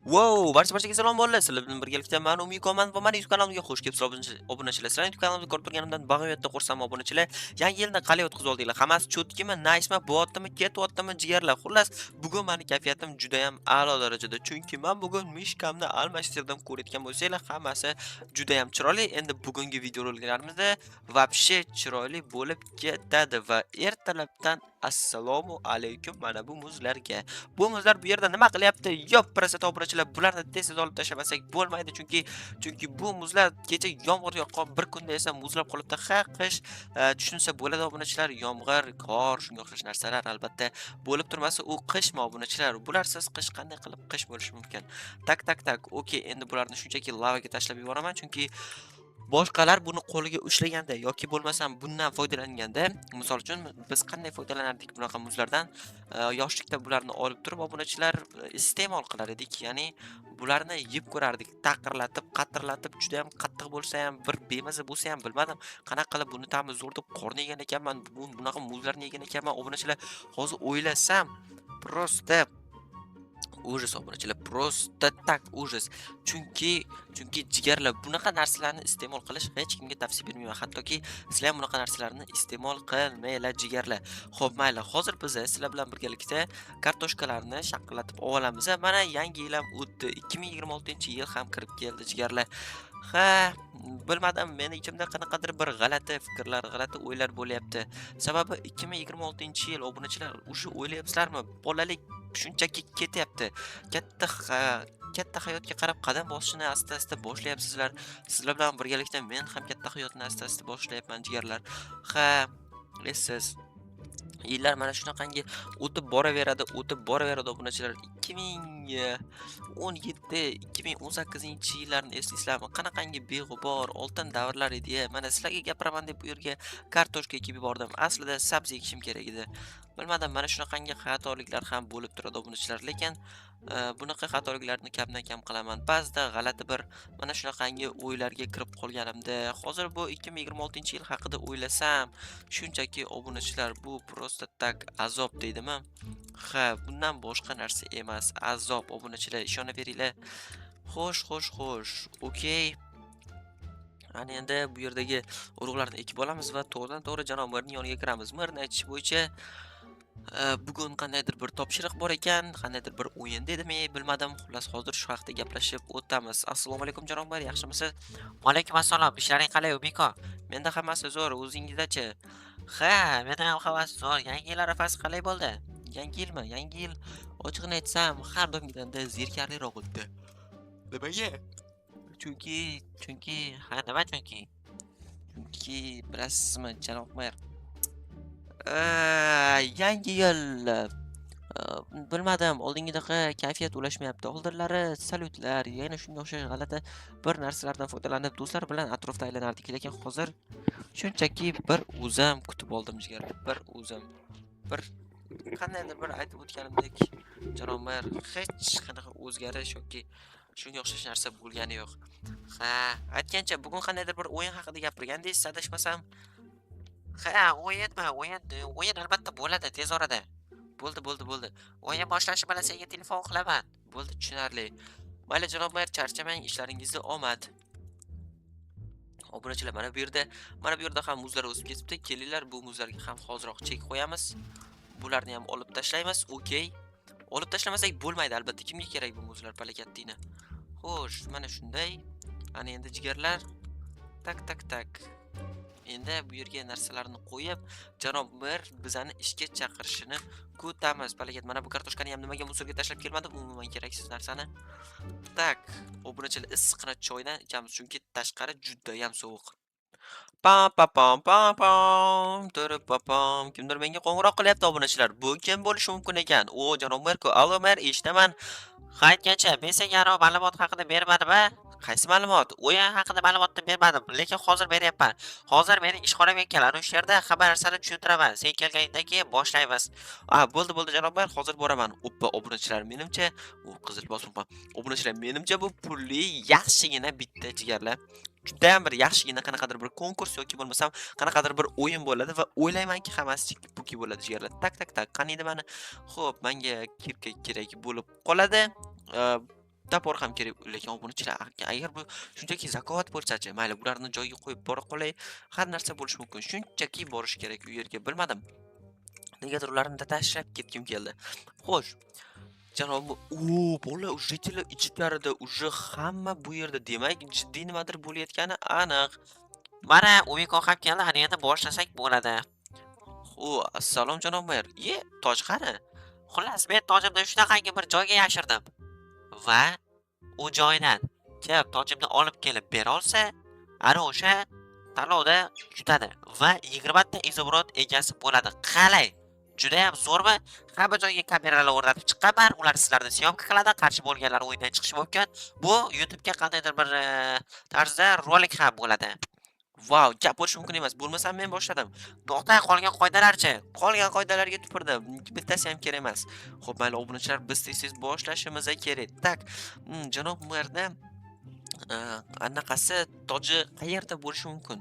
Wow, barchaga salom bolalar. Sizlar bilan birgalikda men Umikoman va meni YouTube kanalimga xush kelibsizlar obunachilar. Sizlarni YouTube kanalimga ko'rib turganimdan bag'oyatda xursandman obunachilar. Yangi yilni qalay o'tkazib oldinglar? Hammasi cho'tkimi, nice'mi, bo'lyaptimi, ketyaptimi jigarlar? Xullas, bugun meni kayfiyatim juda ham a'lo darajada. Chunki men bugun mishkamni almashtirdim ko'rayotgan bo'lsanglar, hammasi juda ham chiroyli. Endi bugungi videoroliklarimizni vobshe chiroyli bo'lib ketadi va ertalabdan assalomu alaykum mana bu muzlarga. Bu muzlar bu yerda nima qilyapti? Yo'q, prosta to'g'richilar, bularni tez-tez olib tashlamasak bo'lmaydi, chunki bu muzlar kecha yomg'ir yoqqan, bir kunda esa muzlab qolibdi. Ha, qish tushunsa bo'ladi obunachilar, yomg'ir, qor, shunga o'xshash narsalar albatta bo'lib turmasa, u qishmi obunachilar? Bularsiz qish qanday qilib qish bo'lishi mumkin? Tak. Okey, endi bularni shunchaki lavaga tashlab yuboraman, chunki boshqalar buni qo'liga ushlaganda yoki bo'lmasam bundan foydalanganda, misol uchun biz qanday foydalanardik bunaqa muzlardan? Yoshlikda bularni olib turib obunachilar iste'mol qilar edik. Ya'ni bularni yeb ko'rardik, taqirlatib, qatirlatib, juda ham qattiq bo'lsa ham, bir bemaza bo'lsa ham bilmadim, qanaqa qilib buni ta'mi zo'r deb qorni yegan ekanman, bunaqa muzlarni yegan ekanman obunachilar. Hozir o'ylasam, prosta ужас obunachilar, prosta tak ужас. Chunki jigarlar bunaqa narsalarni iste'mol qilish hech kimga tavsiya bermayman. Hattoki sizlar ham bunaqa narsalarni iste'mol qilmanglar jigarlar. Xo'p, mayli. Hozir biz sizlar bilan birgalikda kartoshkalarni shaqillatib olamiz. Mana yangi yil ham o'tdi. 2026-yil ham kirib keldi jigarlar. Ha, bilmadim, meni ichimda qanaqadir bir g'alati fikrlar, g'alati o'ylar bo'lyapti. Sababi 2026-yil obunachilar, o'sha o'ylayapsizlarmi? Bolalik shunchaki ketyapti. Katta katta hayotga qarab qadam bosishni asta-asta boshlayapsizlar. Sizlar bilan birgalikda men ham katta hayotni asta-asta boshlayapman jigarlar. Ha, essiz. Yillar mana shunaqangi o'tib boraveradi obunachilar. 2017, 2018-yillarni eslaysizlarmi? Qanaqangi beg'ubor oltin davrlar edi-ya. Mana sizlarga gapiraman deb bu yerga kartoshka ekib yubordim. Aslida sabzi ekishim kerak edi. Bilmadim, mana shunaqangi xatoliklar ham bo'lib turadi obunachilar, lekin bunaqa xatoliklarni kamdan kam qilaman. Ba'zida g'alati bir mana shunaqangi o'ylarga kirib qolganimda, hozir bu 2026-yil haqida o'ylasam, shunchaki obunachilar bu prosta tak azob deydimi? Ha, bundan boshqa narsa emas, azob obunachilar, ishonaveringlar. Xo'sh. Okey. Ana endi bu yerdagi urug'larni ekib olamiz va to'g'ridan-to'g'ri janob merning yoniga kiramiz. Merning aytishi bo'yicha bugun qandaydir bir topshiriq bor ekan, qandaydir bir o'yin dedimi, bilmadim. Xullas, hozir shu haqda gaplashib o'tamiz. Assalomu alaykum janob mer, yaxshimisiz? Alaykum assalom. Ishlaring qalay, Umiko? Menda hammasi zo'r, o'zingizdachi? Ha, menda ham hammasi zo'r. Yangi yil arafasi qalay bo'ldi? Yangi yilmi? Yangi yil ochiqni aytsam, har doimgidanda zerikarliroq o'tdi. Nimaga? Chunki, ha, nima chunki? Chunki bilasizmi, janob mer? Yangi yil, bilmadim, oldingidaqa kayfiyat ulashmayapti. Oldinlari salyutlar, yana shunga o'xshash g'alati bir narsalardan foydalanib do'stlar bilan atrofda aylanardik, lekin hozir shunchaki bir o'zim kutib oldim jigarlar. Bir o'zim. Bir qandaydir bir aytib o'tganimdek, janob mer, hech qanaqa o'zgarish yoki shunga o'xshash narsa bo'lgani yo'q. Ha, aytgancha bugun qandaydir bir o'yin haqida gapirgandingiz, adashmasam. Ha, o'yin albatta bo'ladi tez orada. Bo'ldi. O'yin boshlanishi bilan senga telefon qilaman. Bo'ldi, tushunarli. Mayli janob mayor, charchamang, ishlaringizda omad. Obunachilar, mana bu yerda ham muzlar o'sib ketibdi. Kelinglar, bu muzlarga ham hoziroq chek qo'yamiz. Bularni ham olib tashlaymiz. Okey. Olib tashlamasak bo'lmaydi albatta. Kimga kerak bu muzlar palakatdini? Xo'sh, mana shunday. Ana endi jigarlar. Tak. Endi bu yerga narsalarni qo'yib, janob mer bizani ishga chaqirishini kutamiz. Balagat, mana bu kartoshkani ham nimaga musorga tashlab kelmadim, umuman keraksiz narsani. Tak, obunachilar, issiqqina choydan ichamiz, chunki tashqari juda ham sovuq. Pam. Turib papam. Kimdir menga qo'ng'iroq qilyapti obunachilar. Bu kim bo'lishi mumkin ekan? O, janob mer-ku. Allo mer, eshitaman. Qaytgancha men senga ma'lumot haqida bermadim-a? Qaysi ma'lumot? O'yin haqida ma'lumotni bermadim, lekin hozir beryapman. Hozir mening ishxonamga kel, ana o'sha yerda hamma narsani tushuntiraman. Sen kelganingdan keyin boshlaymiz. Bo'ldi janob mer, hozir boraman. Oppa, obunachilar, menimcha, qizil bosma. Obunachilar, menimcha bu pulli yaxshigina bitta jigarlar. Judayam bir yaxshigina qanaqadir bir konkurs yoki bo'lmasam qanaqadir bir o'yin bo'ladi va o'ylaymanki hammasi puki bo'ladi jigarlar. Tak. Qaniydi mani. Xo'p, menga kirka kerak bo'lib qoladi. bitta bor ham kerak. Lekin obunachilar agar bu shunchaki zakovat bo'lsa-chi, mayli bularni joyiga qo'yib bora qolay, har narsa bo'lishi mumkin. Shunchaki borish kerak u yerga, bilmadim. Negadir ularni tashlab ketgim keldi. Xo'sh, janob, bola jitellar ichlarida уже hamma bu yerda, demak, jiddiy nimadir bo'layotgani aniq. Mana Umiko ham keldi, ana endi boshlasak bo'ladi. Assalom janob mayor. Toj qani? Xullas, men tojimni shunaqangi bir joyga yashirdim. Va u joydan kelib tojimni olib kelib bera olsa, ana o'sha tanlovda yutadi va 20 ta izobrat egasi bo'ladi. Qalay? Juda ham zo'rmi? Hamma joyga kameralar o'rnatib chiqaman, ular sizlarni syomka qiladi, qarshi bo'lganlar o'yindan chiqishi mumkin. Bu YouTube'ga qandaydir bir tarzda rolik ham bo'ladi. Vau, gap bo'lishi mumkin emas. Bo'lmasam men boshladim. To'xta, qolgan qoidalarchi? Qolgan qoidalarga tupurdim. Bittasi ham kerak emas. Xo'p, mayli, obunachilar, biz tez-tez boshlashimiz kerak. Tak, janob merda anaqasi toji qayerda bo'lishi mumkin?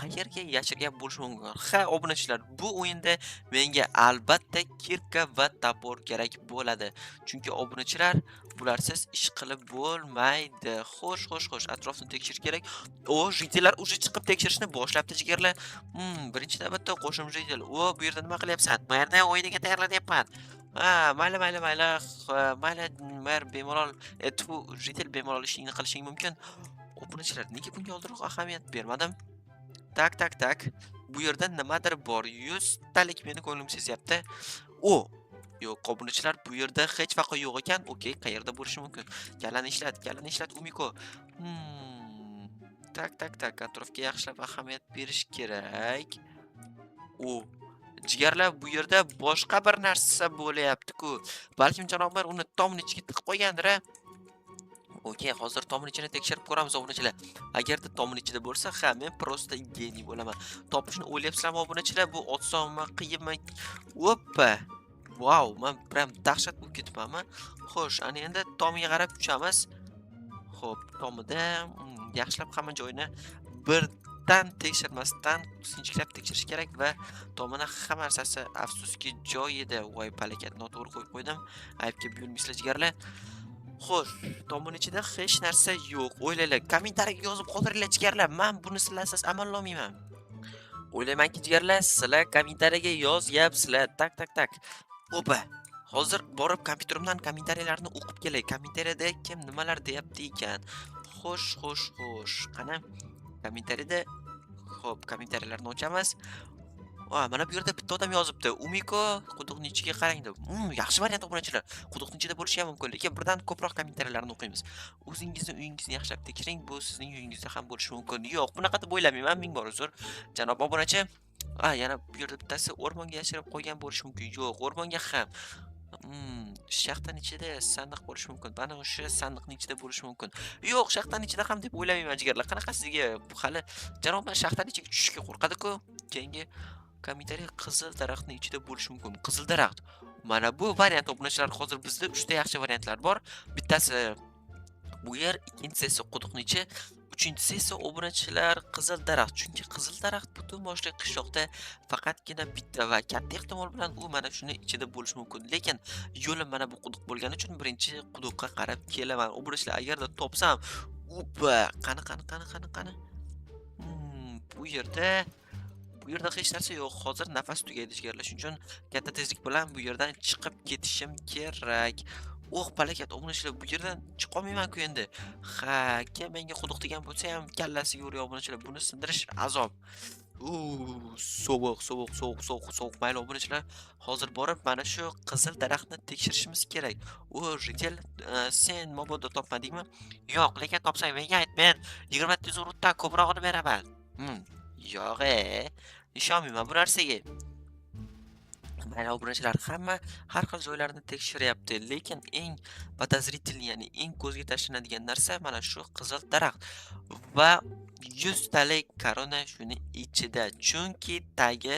Qayerga yashirgan bo'lishi mumkin? Ha, obunachilar, bu o'yinda menga albatta kirka va topor kerak bo'ladi. Chunki obunachilar bularsiz ish qilib bo'lmaydi. Xo'sh, atrofni tekshirish kerak. Jitellar уже chiqib tekshirishni boshlabdi jigarlar. Birinchi navbatda qo'shim jitel. Bu yerda nima qilyapsan? Bu yerda o'yiniga tayyorlanyapman. Mayli, mayli, mer bemalol, jitel bemalol ishingni qilishing mumkin. Obunachilar, nega bunga oldinroq ahamiyat bermadim? Tak. Bu yerda nimadir bor. 100 talik meni ko'nglim sezyapti. Yo'q, obunachilar, bu yerda hech vaqo yo'q ekan. Okey, qayerda bo'lishi mumkin? Galani ishlat, Umiko. Tak, atrofga yaxshilab ahamiyat berish kerak. Jigarlar, bu yerda boshqa bir narsa bo'layapti-ku. Balkim janoblar uni tomning ichiga tiqib qo'ygandir. Okey, hozir tomning ichini tekshirib ko'ramiz, obunachilar. Agarda tomning ichida bo'lsa, men prosta geniy bo'laman. Topishni o'ylayapsizlarmi, obunachilar? Bu osonmi, qiyinmi? Oppa! Vau, men prям dahshat bo'lib ketibmanmi? Xo'sh, ana endi tomiga qarab tushamiz. Xo'p, tomida yaxshilab hamma joyini birdan tekshirmasdan sinchiklab tekshirish kerak va tomini hamma narsasi afsuski joyida. Voy, palakat, noto'g'ri qo'yib qo'ydim. Aybga buyurmaysizlar jigarlar. Xo'sh, tomning ichida hech narsa yo'q. O'ylanglar, kommentariyaga yozib qoldiringlar jigarlar. Men buni sizlarsiz amalga olmayman. O'ylaymanki jigarlar, sizlar kommentariyaga yozyapsizlar. Tak. Opa. Hozir borib kompyuterimdan kommentariyalarni o'qib kelay. Kommentariyada kim nimalar deyapti ekan? Xo'sh. Qani? Kommentariyada, xo'p, kommentariyalarni ochamiz. Mana bu yerda bitta odam yozibdi. Umiko quduqning ichiga qarang deb. Yaxshi variant obunachilar. Quduqning ichida bo'lishi ham mumkin, lekin birdan ko'proq kommentariyalarni o'qiymiz. O'zingizni uyingizni yaxshilab tekshiring, bu sizning uyingizda ham bo'lishi mumkin. Yo'q, bunaqa deb o'ylamayman, ming bor uzr. Janob obunachi, yana bu yerda bittasi o'rmonga yashirib qo'ygan bo'lishi mumkin. Yo'q, o'rmonga ham. Shaxtaning ichida sandiq bo'lishi mumkin. Mana o'sha sandiqning ichida bo'lishi mumkin. Yo'q, shaxtaning ichida ham deb o'ylamayman jigarlar. Qanaqa sizga hali janoblar shaxtaning ichiga tushishga qo'rqadi-ku. Keyingi kommentariy qizil daraxtning ichida bo'lishi mumkin. Qizil daraxt. Mana bu variant obunachilar, hozir bizda 3 ta yaxshi variantlar bor. Bittasi bu yer, ikkinchisi esa quduqning ichi, uchinchisi esa obunachilar qizil daraxt. Chunki qizil daraxt butun boshli qishloqda faqatgina bitta va katta ehtimol bilan u mana shuni ichida bo'lishi mumkin. Lekin yo'lim mana bu quduq bo'lgani uchun birinchi quduqqa qarab kelaman. Obunachilar, agarda topsam, qani. Bu yerda hech narsa yo'q. Hozir nafas tugaydi jigarlar. Shuning uchun katta tezlik bilan bu yerdan chiqib ketishim kerak. Palakat, obunachilar, bu yerdan chiqa olmayman-ku endi. Kim menga quduq degan bo'lsa ham kallasiga urib, obunachilar, buni sindirish azob. Sovuq. Mayli, obunachilar, hozir borib mana shu qizil daraxtni tekshirishimiz kerak. Jitel, sen mabodo topmadingmi? Yo'q, lekin topsang menga ayt, men 20 tezorutdan ko'prog'ini beraman. Yo'q, ishonmayman bu narsaga. Mayli, obunachilar, hamma har xil joylarni tekshiryapti, lekin eng podozrительный, ya'ni eng ko'zga tashlanadigan narsa mana shu qizil daraxt va 100 talik korona shuni ichida. Chunki tagi,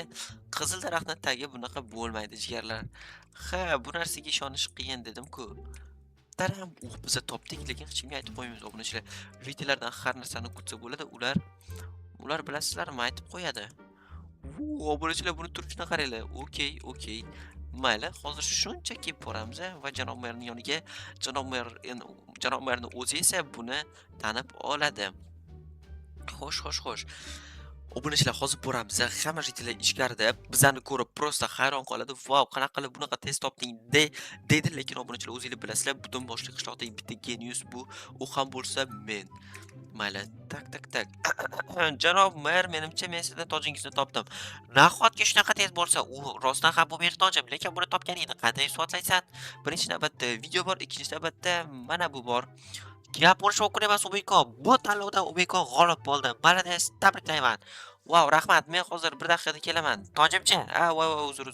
qizil daraxtning tagi bunaqa bo'lmaydi jigarlar. Bu narsaga ishonish qiyin dedim-ku. Taram, biz topdik, lekin hech kimga aytib qo'ymaymiz obunachilar. Videolardan har narsani kutsa bo'ladi, ular bilasizlarmi, aytib qo'yadi. Obunachilar, buni turishini qaranglar. Okey. Mayli, hozir shunchaki boramiz va janob merning yoniga janob merning o'zi esa buni tanib oladi. Xo'sh. Obunachilar hozir boramiz. Hamma jitellar ichkarida bizani ko'rib prosta hayron qoladi. "Vau, qanaqa qilib bunaqa tez topding?" dedi, lekin obunachilar o'zingizlar bilasizlar, butun boshli qishloqdagi bitta genius bu, u ham bo'lsa men. Mayli, tak. Janob mer, menimcha men sizdan tojingizni topdim. Nahotki shunaqa tez bo'lsa, u rostdan ham bu meni tojim, lekin buni topganingni qanday isbotlaysan? Birinchi navbatda video bor, ikkinchi navbatda mana bu bor. Gap bo'lishi mumkin emas, Umiko. Bu tanlovda Umiko g'olib bo'ldi. Malades, tabriklayman. Vau, rahmat. Men hozir 1 daqiqada kelaman. Tojimchi? Voy, uzr.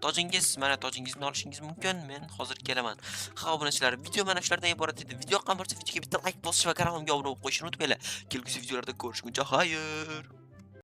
Tojingiz, mana tojingizni olishingiz mumkin. Men hozir kelaman. Ha, obunachilar, video mana shulardan iborat edi. Video yoqqan bo'lsa, videoga bitta like bosish va kanalimga obuna bo'lib qo'yishni unutmanglar. Kelgusi videolarda ko'rishguncha xayr.